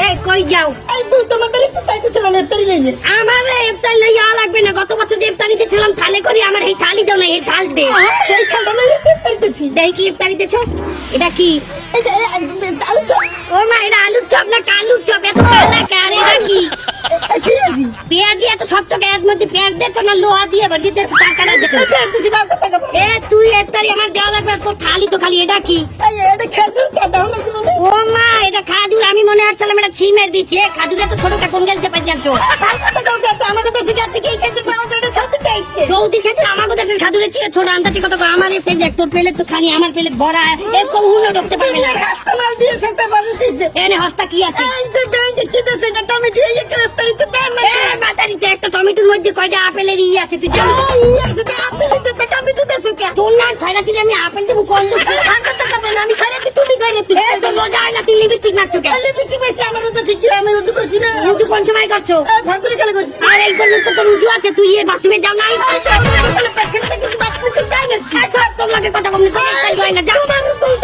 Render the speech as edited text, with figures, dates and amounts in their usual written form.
এই কই যাও? এই বউ তোমার বাড়িতে চাইতেছিলাম ইফতারি লইয়ে। আমার ইফতার লই যাওয়া লাগবে না। গত বছর যে ইফতারি দিয়েছিলাম থালে করি, আমার এই থালি দাও না, এই থাল দে। এই খালটা লইয়ে ইফতারি দিছি। দেই কি ইফতারি দিয়েছ? এটা কি? এই যে আলু চপ, ও মা, এটা আলুর চপ না কালুর চপ? এত কালা কার? এটা কি? পেঁয়াজি। পেঁয়াজি এত শক্ত গায়ের মধ্যে পেঁয়াজ দিয়েছ না লোহা দিয়ে বা দিতে টাকাটা দিতে? পেঁয়াজ দিছি, বাবা টাকা পাবো। এ তুই ইফতারি আমার দেওয়া লাগবে, তোর থালি তো খালি। এটা কি? এটা খেজুর দাও না তুমি। ও মা, এটা খাজুর। আমি মনে হচ্ছিলাম এটা ছিমের দিচ্ছি। খাজুরে তো ছোট কোন গেলতে পাই যাচ্ছ? আমাদের দেশে গাছে কি খেজুর পাওয়া যায়? এটা সবতে চাইছে। সৌদি খেজুর আমাদের দেশের খাজুরের চেয়ে ছোট। আন্দাজি কত? আমার এই দেখ, তোর প্লেট তো খালি, আমার প্লেট ভরা। এর কখনো ঢুকতে পারবে না। কাস্টমার দিয়ে সেটা বানাইছে। এনে হস্তা কি আছে? এই যে ব্যাংকে কিনেছে এটা টমেটো এই ইফতারিতে দেন না। এ মাতারিতে একটা টমেটোর মধ্যে কয়টা আপেলের ই আছে তুই জানো? এই আছে তো আপেল দিতে টমেটো দেছে কে? তোর না ছয়টা দিলে আমি আপেল দেবো কোন দুঃখ? টাকা টাকা দেন, আমি খাইতে তুমি খাইতে। এ তোর রোজা হয় না, তুই লিপস্টিক মারছো কেন? তাহলে বেশি পয়সা আমার তো ঠিক আমি রুজু করছি না। রুজু কোন সময় করছো? ফজরে কালে করছি। আর এই পর্যন্ত তো রুজু আছে, তুই এ বাথরুমে যাও নাই? আমি তো খেলতে কিন্তু বাথরুমে যাই না। তোর লাগে কথা কম না, যাও। তোমার বউ